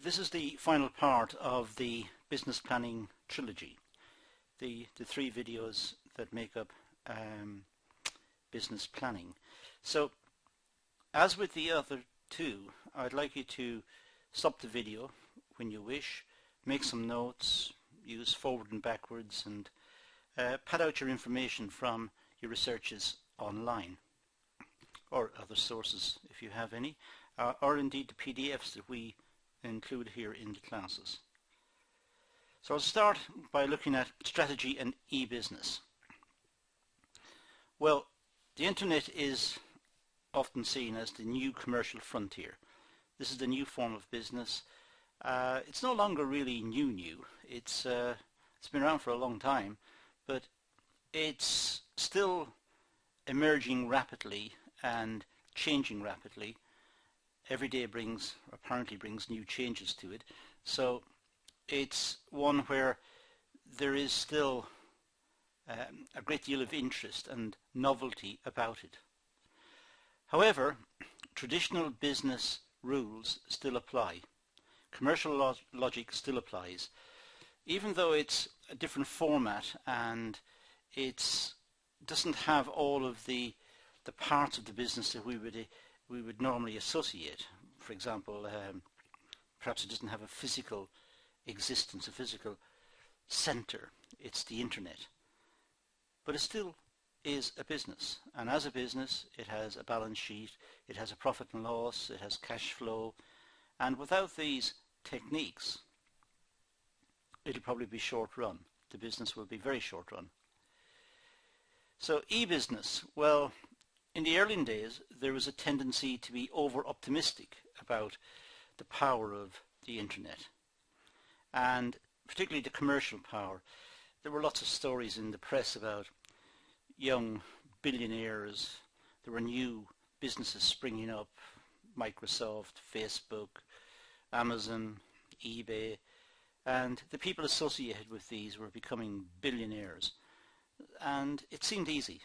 This is the final part of the business planning trilogy, the three videos that make up business planning. So as with the other two, I'd like you to stop the video when you wish, make some notes, use forward and backwards, and pad out your information from your researches online or other sources if you have any, or indeed the PDFs that we include here in the classes. So I'll start by looking at strategy and e-business. Well, the internet is often seen as the new commercial frontier. This is the new form of business. It's no longer really new. It's been around for a long time, but it's still emerging rapidly and changing rapidly. Every day apparently brings new changes to it. So it's one where there is still a great deal of interest and novelty about it. However, traditional business rules still apply. Commercial logic still applies, even though it's a different format and it doesn't have all of the parts of the business that we would normally associate. For example, perhaps it doesn't have a physical existence, a physical center. It's the internet. But it still is a business, and as a business it has a balance sheet, it has a profit and loss, it has cash flow, and without these techniques it'll probably be short run. The business will be very short run. So e-business, well, in the early days there was a tendency to be over optimistic about the power of the internet, and particularly the commercial power. There were lots of stories in the press about young billionaires. There were new businesses springing up, Microsoft, Facebook, Amazon, eBay, and the people associated with these were becoming billionaires, and it seemed easy.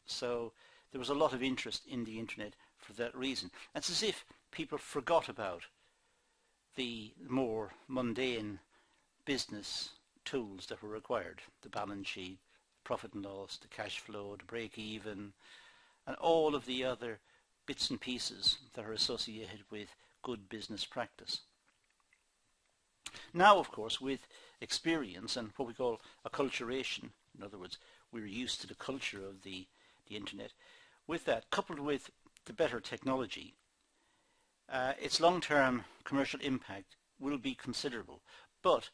So there was a lot of interest in the internet for that reason. It's as if people forgot about the more mundane business tools that were required, the balance sheet, profit and loss, the cash flow, the break even, and all of the other bits and pieces that are associated with good business practice. Now, of course, with experience and what we call acculturation, in other words, we're used to the culture of the internet, with that, coupled with the better technology, its long-term commercial impact will be considerable. But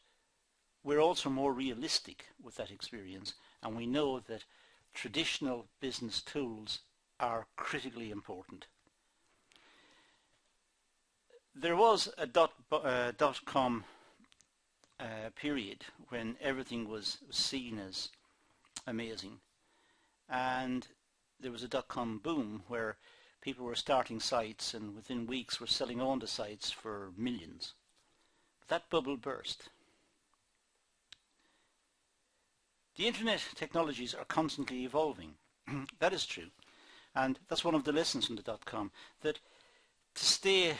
we're also more realistic with that experience, and we know that traditional business tools are critically important. There was a dot-com period when everything was seen as amazing, and there was a dot-com boom where people were starting sites and within weeks were selling on the sites for millions. But that bubble burst. The internet technologies are constantly evolving. That is true, and that's one of the lessons from the dot-com, that to stay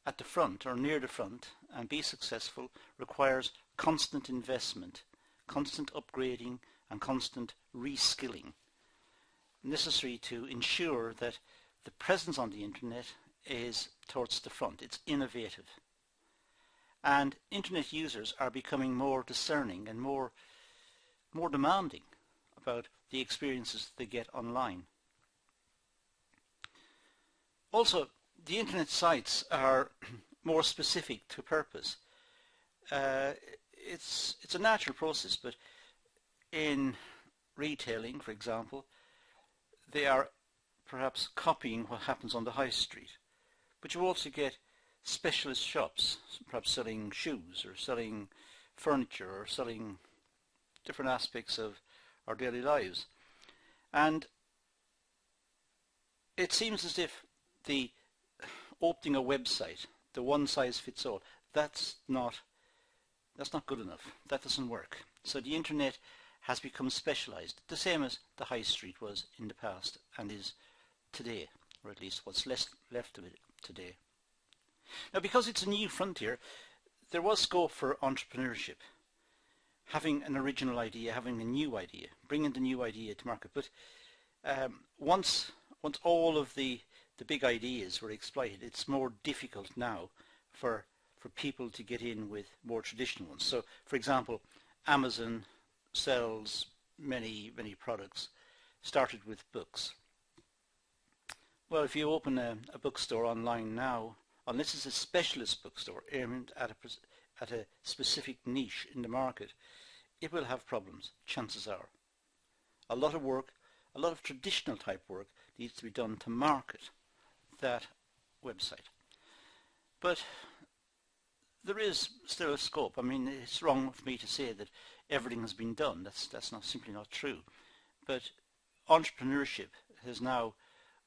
at the front or near the front and be successful requires constant investment, constant upgrading and constant reskilling, necessary to ensure that the presence on the internet is towards the front. It's innovative, and internet users are becoming more discerning and more demanding about the experiences they get online. Also, the internet sites are more specific to purpose. It's a natural process, but in retailing, for example, they are perhaps copying what happens on the high street. But you also get specialist shops, perhaps selling shoes or selling furniture or selling different aspects of our daily lives. And it seems as if the opening a website, the one size fits all, that's not good enough. That doesn't work. So the internet has become specialized, the same as the high street was in the past and is today, or at least what's left of it today. Now, because it's a new frontier, there was scope for entrepreneurship, having an original idea, having a new idea, bringing the new idea to market. But once all of the big ideas were exploited, it's more difficult now for people to get in with more traditional ones. So, for example, Amazon sells many products, started with books. Well, if you open a bookstore online now, unless it's a specialist bookstore aimed at a specific niche in the market, it will have problems, chances are. A lot of work, a lot of traditional type work needs to be done to market that website. But there is still a scope. I mean, it's wrong for me to say that everything has been done. That's simply not true. But entrepreneurship has now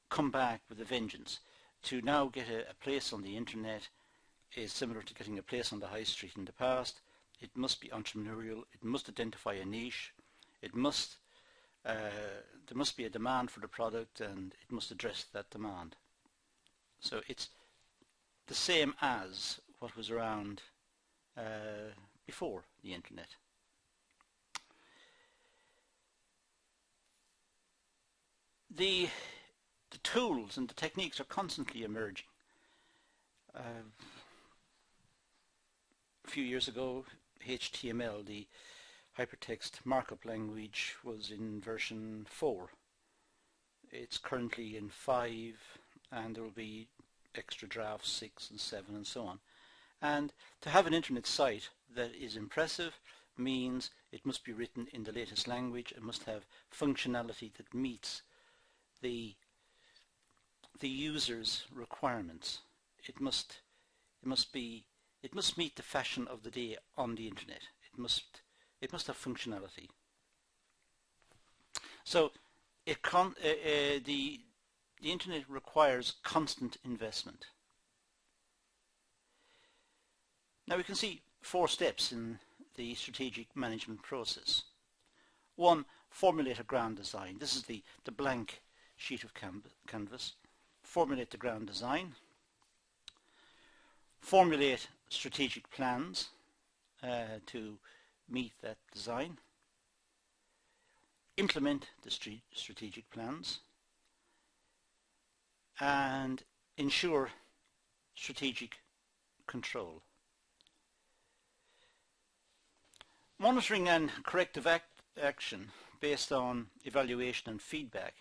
come back with a vengeance. To now get a place on the internet is similar to getting a place on the high street in the past. It must be entrepreneurial. It must identify a niche. It must there must be a demand for the product, and it must address that demand. So it's the same as what was around before the internet. The tools and the techniques are constantly emerging. A few years ago, HTML, the hypertext markup language, was in version 4. It's currently in 5, and there will be extra drafts 6 and 7 and so on. And to have an internet site that is impressive means it must be written in the latest language. It must have functionality that meets the user's requirements. It must meet the fashion of the day on the internet. It must have functionality. So the internet requires constant investment. Now we can see 4 steps in the strategic management process. 1, formulate a ground design. This is the blank sheet of canvas. Formulate the ground design. Formulate strategic plans to meet that design. Implement the strategic plans. And ensure strategic control. Monitoring and corrective action based on evaluation and feedback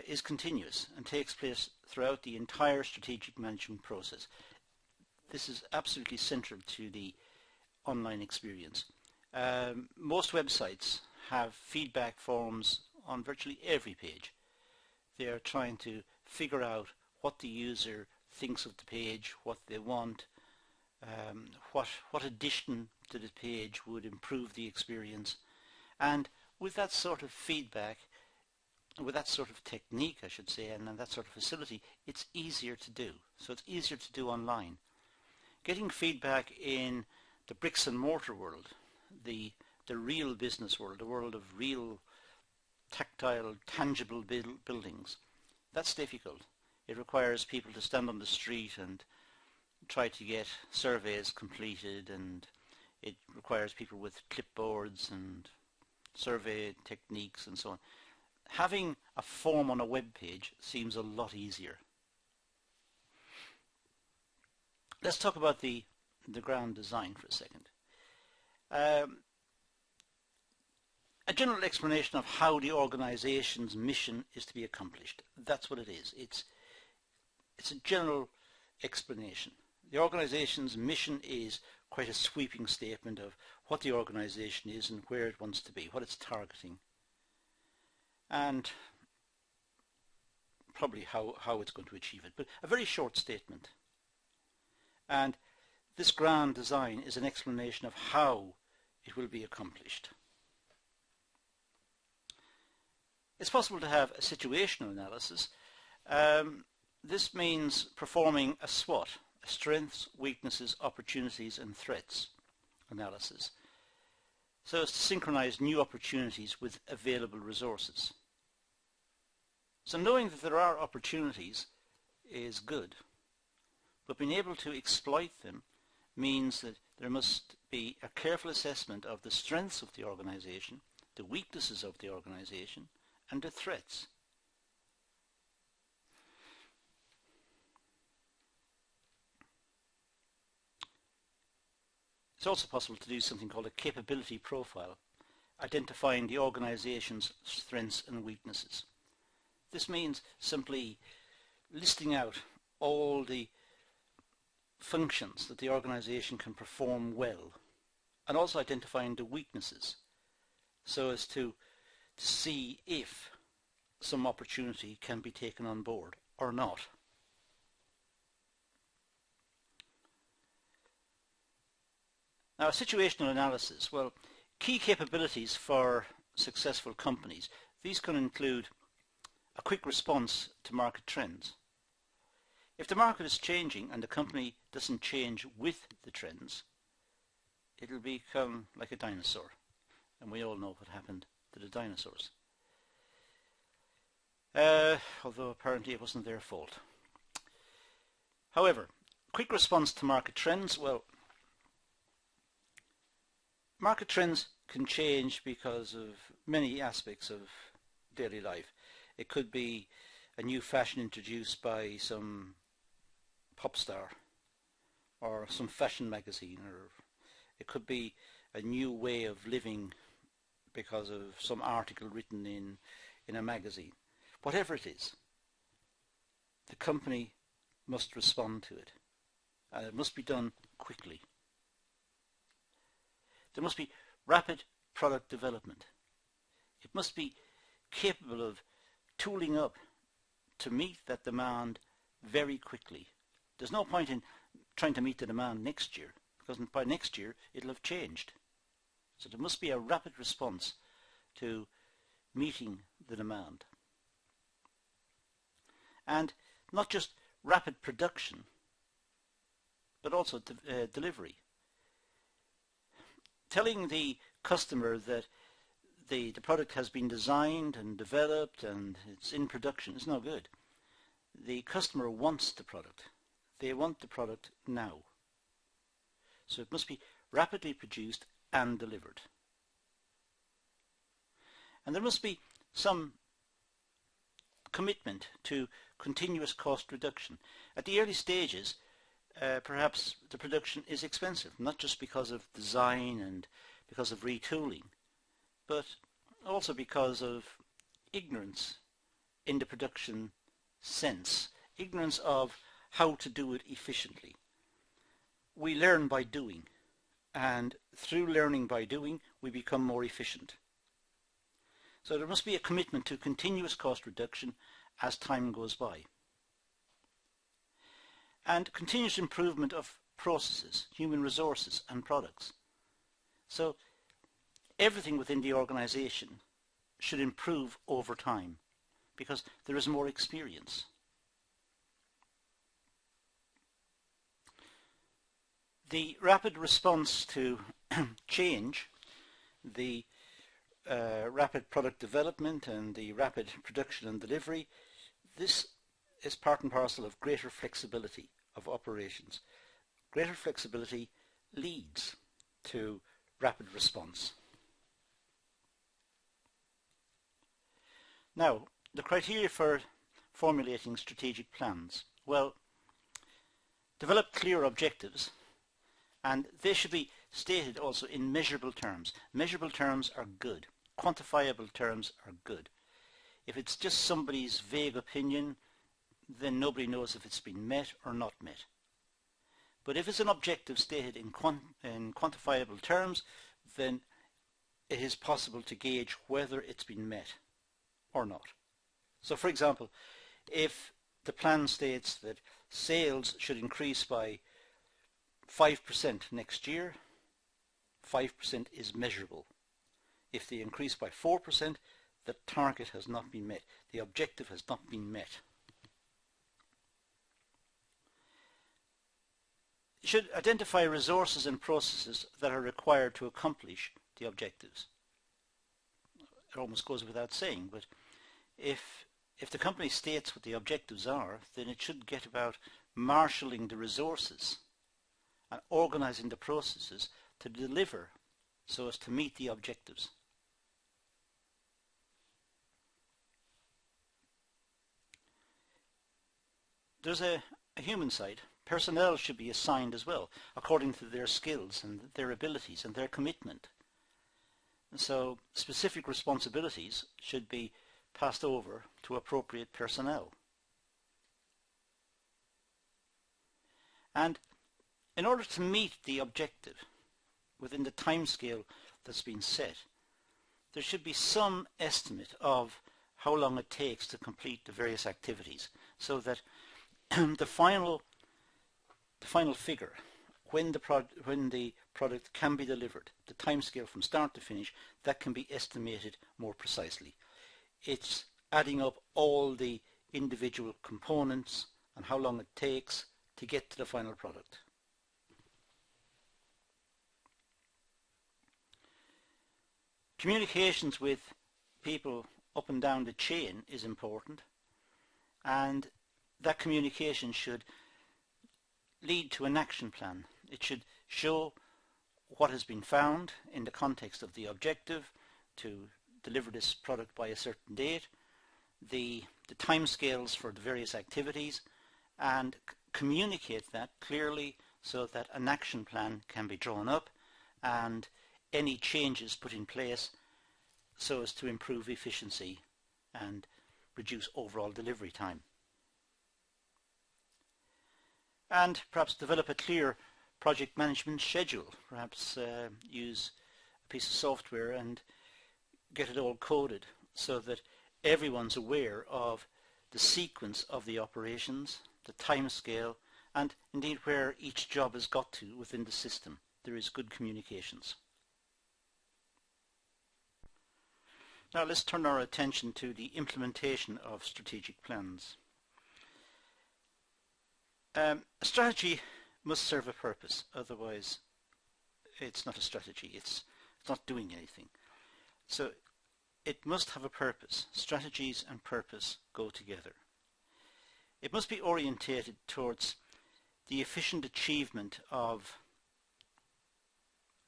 is continuous and takes place throughout the entire strategic management process. This is absolutely central to the online experience. Most websites have feedback forms on virtually every page. They are trying to figure out what the user thinks of the page, what they want, what addition to the page would improve the experience. And with that sort of feedback, with that sort of technique, I should say, and that sort of facility, it's easier to do. So it's easier to do online. Getting feedback in the bricks and mortar world, the real business world, the world of real tactile, tangible buildings, that's difficult. It requires people to stand on the street and try to get surveys completed, and it requires people with clipboards and survey techniques and so on. Having a form on a web page seems a lot easier. Let's talk about the ground design for a second. A general explanation of how the organization's mission is to be accomplished. That's what it is. It's a general explanation. The organization's mission is quite a sweeping statement of what the organization is and where it wants to be, what it's targeting, and probably how it's going to achieve it. But a very short statement. And this grand design is an explanation of how it will be accomplished. It's possible to have a situational analysis. This means performing a SWOT, a strengths, weaknesses, opportunities and threats analysis, so as to synchronize new opportunities with available resources. So knowing that there are opportunities is good, but being able to exploit them means that there must be a careful assessment of the strengths of the organization, the weaknesses of the organization, and the threats. It's also possible to do something called a capability profile, identifying the organization's strengths and weaknesses. This means simply listing out all the functions that the organization can perform well, and also identifying the weaknesses so as to see if some opportunity can be taken on board or not. Now, situational analysis. Well, key capabilities for successful companies. These can include a quick response to market trends. If the market is changing and the company doesn't change with the trends, it'll become like a dinosaur. And we all know what happened to the dinosaurs. Although apparently it wasn't their fault. However, quick response to market trends. Well, market trends can change because of many aspects of daily life. It could be a new fashion introduced by some pop star or some fashion magazine, or it could be a new way of living because of some article written in a magazine. Whatever it is, the company must respond to it, and it must be done quickly. There must be rapid product development. It must be capable of tooling up to meet that demand very quickly. There's no point in trying to meet the demand next year, because by next year it'll have changed. So there must be a rapid response to meeting the demand. And not just rapid production, but also delivery. Telling the customer that the product has been designed and developed and it's in production is no good. The customer wants the product. They want the product now. So it must be rapidly produced and delivered. And there must be some commitment to continuous cost reduction. At the early stages, perhaps the production is expensive, not just because of design and because of retooling, but also because of ignorance in the production sense, ignorance of how to do it efficiently. We learn by doing, and through learning by doing, we become more efficient. So there must be a commitment to continuous cost reduction as time goes by. And continuous improvement of processes, human resources and products. So everything within the organization should improve over time because there is more experience. The rapid response to change, the rapid product development and the rapid production and delivery, this is part and parcel of greater flexibility of operations. Greater flexibility leads to rapid response. Now, the criteria for formulating strategic plans. Well, develop clear objectives, and they should be stated also in measurable terms. Measurable terms are good. Quantifiable terms are good. If it's just somebody's vague opinion, then nobody knows if it's been met or not met. But if it's an objective stated in quantifiable terms, then it is possible to gauge whether it's been met or not. So for example, if the plan states that sales should increase by 5% next year, 5% is measurable. If they increase by 4%, the target has not been met. The objective has not been met. You should identify resources and processes that are required to accomplish the objectives. It almost goes without saying, but if the company states what the objectives are, then it should get about marshalling the resources and organizing the processes to deliver so as to meet the objectives. There's a human side. Personnel should be assigned as well, according to their skills and their abilities and their commitment. So specific responsibilities should be passed over to appropriate personnel. And in order to meet the objective within the timescale that's been set, there should be some estimate of how long it takes to complete the various activities, so that the final figure, when the product can be delivered, the timescale from start to finish, that can be estimated more precisely. It's adding up all the individual components and how long it takes to get to the final product. Communications with people up and down the chain is important, and that communication should lead to an action plan. It should show what has been found in the context of the objective to deliver this product by a certain date, the timescales for the various activities, and communicate that clearly so that an action plan can be drawn up and any changes put in place so as to improve efficiency and reduce overall delivery time. And perhaps develop a clear project management schedule. Perhaps use a piece of software and get it all coded so that everyone's aware of the sequence of the operations, the time scale, and indeed where each job has got to within the system. There is good communications. Now let's turn our attention to the implementation of strategic plans. A strategy must serve a purpose, otherwise it's not a strategy, it's not doing anything. So it must have a purpose. Strategies and purpose go together. It must be orientated towards the efficient achievement of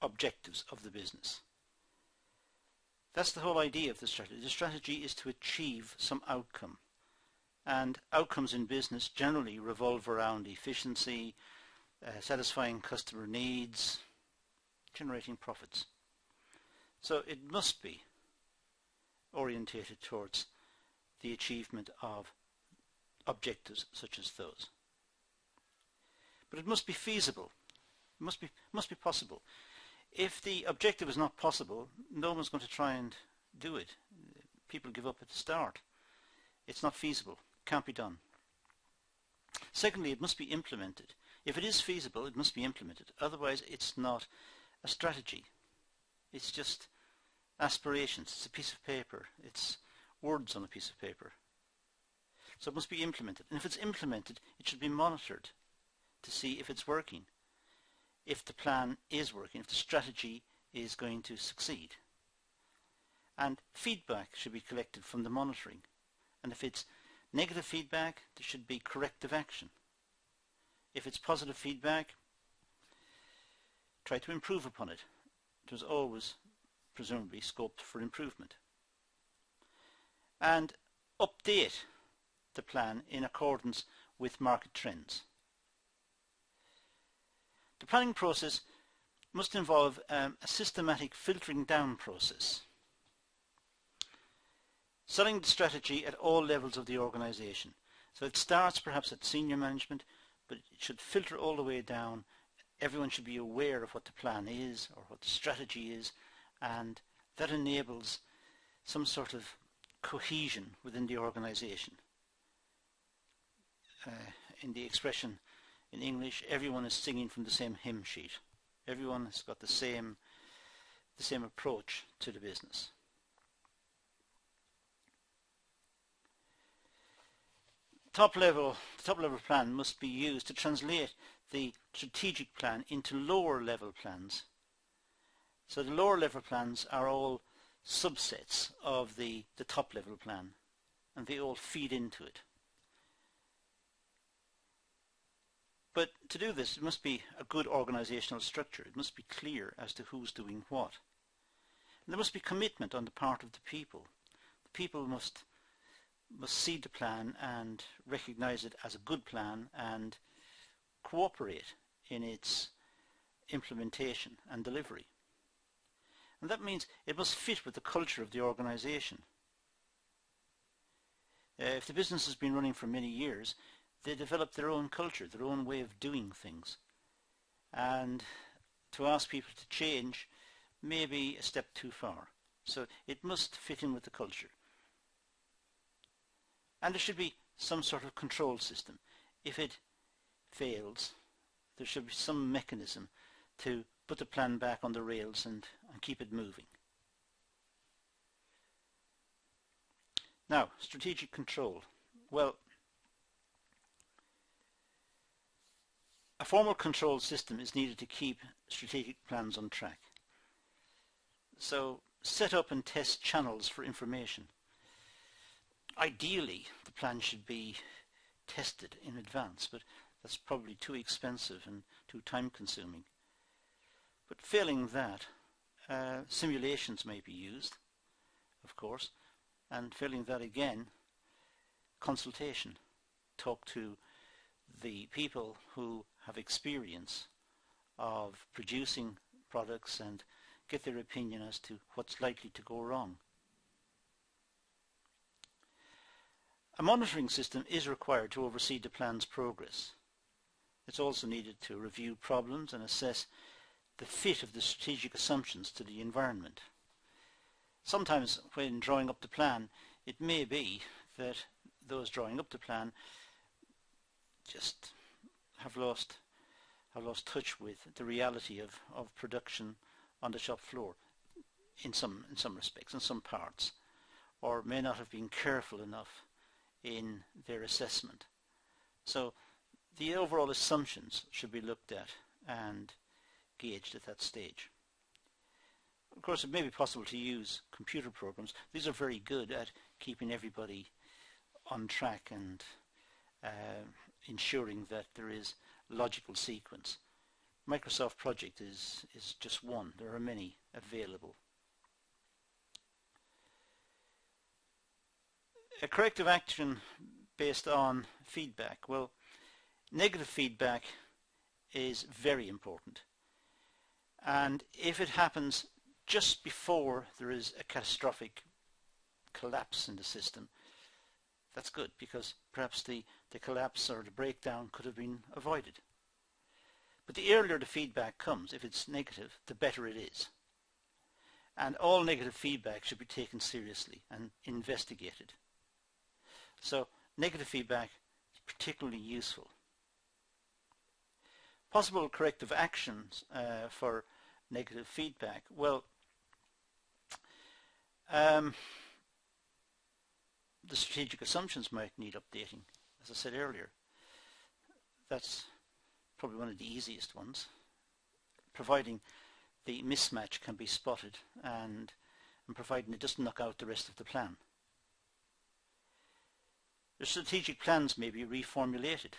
objectives of the business. That's the whole idea of the strategy. The strategy is to achieve some outcome. And outcomes in business generally revolve around efficiency, satisfying customer needs, generating profits. So it must be orientated towards the achievement of objectives such as those. But it must be feasible. It must be possible. If the objective is not possible, no one's going to try and do it. People give up at the start. It's not feasible. Can't be done. Secondly, it must be implemented. If it is feasible, it must be implemented. Otherwise, it's not a strategy. It's just aspirations. It's a piece of paper. It's words on a piece of paper. So it must be implemented. And if it's implemented, it should be monitored to see if it's working, if the plan is working, if the strategy is going to succeed. And feedback should be collected from the monitoring. And if it's negative feedback, there should be corrective action. If it's positive feedback, try to improve upon it. There's always, presumably, scope for improvement. And update the plan in accordance with market trends. The planning process must involve a systematic filtering down process, selling the strategy at all levels of the organization. So it starts perhaps at senior management, but it should filter all the way down. Everyone should be aware of what the plan is or what the strategy is, and that enables some sort of cohesion within the organization. In the expression in English, everyone is singing from the same hymn sheet. Everyone has got the same approach to the business. The top level plan must be used to translate the strategic plan into lower level plans. So the lower level plans are all subsets of the top level plan, and they all feed into it. But to do this, it must be a good organizational structure. It must be clear as to who's doing what. And there must be commitment on the part of the people. The people must see the plan and recognize it as a good plan and cooperate in its implementation and delivery. And that means it must fit with the culture of the organization. If the business has been running for many years, they develop their own culture, their own way of doing things. And to ask people to change may be a step too far. So it must fit in with the culture. And there should be some sort of control system. If it fails, there should be some mechanism to put the plan back on the rails and keep it moving. Now, strategic control. Well, a formal control system is needed to keep strategic plans on track. So, set up and test channels for information. Ideally, the plan should be tested in advance, but that's probably too expensive and too time-consuming. But failing that, simulations may be used, of course, and failing that again, consultation. Talk to the people who have experience of producing products and get their opinion as to what's likely to go wrong. A monitoring system is required to oversee the plan's progress. It's also needed to review problems and assess the fit of the strategic assumptions to the environment. Sometimes when drawing up the plan, it may be that those drawing up the plan just have lost touch with the reality of production on the shop floor in some respects, in some parts, or may not have been careful enough in their assessment. So the overall assumptions should be looked at and gauged at that stage. Of course, it may be possible to use computer programs. These are very good at keeping everybody on track and ensuring that there is logical sequence. Microsoft Project is just one. There are many available. A corrective action based on feedback. Well, negative feedback is very important. And if it happens just before there is a catastrophic collapse in the system, that's good, because perhaps the collapse or the breakdown could have been avoided. But the earlier the feedback comes, if it's negative, the better it is. And all negative feedback should be taken seriously and investigated. So negative feedback is particularly useful. Possible corrective actions for negative feedback. Well, the strategic assumptions might need updating, as I said earlier. That's probably one of the easiest ones, providing the mismatch can be spotted and providing it doesn't knock out the rest of the plan. The strategic plans may be reformulated.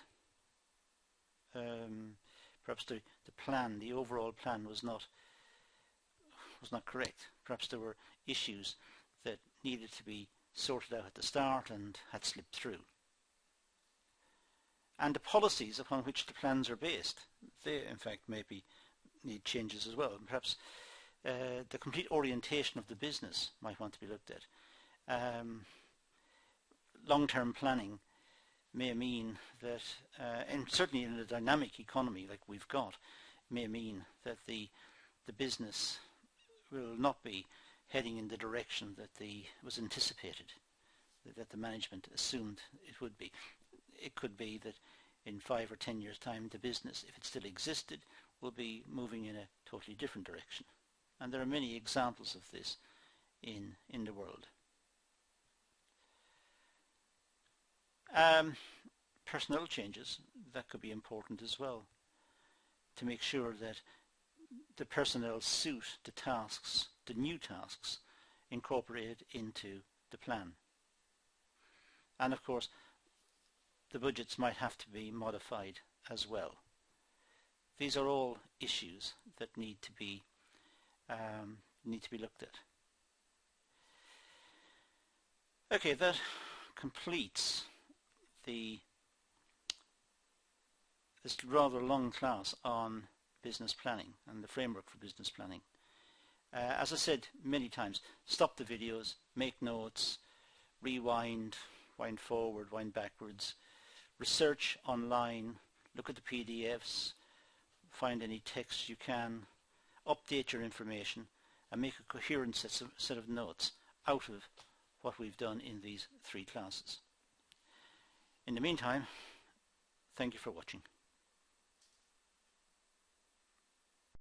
Perhaps the overall plan was not correct. Perhaps there were issues that needed to be sorted out at the start and had slipped through. And the policies upon which the plans are based, they in fact need changes as well. And perhaps the complete orientation of the business might want to be looked at. Long-term planning may mean that, and certainly in a dynamic economy like we've got, may mean that the business will not be heading in the direction that was anticipated, that the management assumed it would be. It could be that in 5 or 10 years' time the business, if it still existed, will be moving in a totally different direction. And there are many examples of this in the world. Personnel changes, that could be important as well, to make sure that the personnel suit the tasks, the new tasks, incorporated into the plan. And of course, the budgets might have to be modified as well. These are all issues that need to be looked at. Okay, that completes this rather long class on business planning and the framework for business planning. As I said many times, stop the videos, make notes, rewind, wind forward, wind backwards, research online, look at the PDFs, find any text you can, update your information and make a coherent set of notes out of what we've done in these 3 classes. In the meantime, thank you for watching.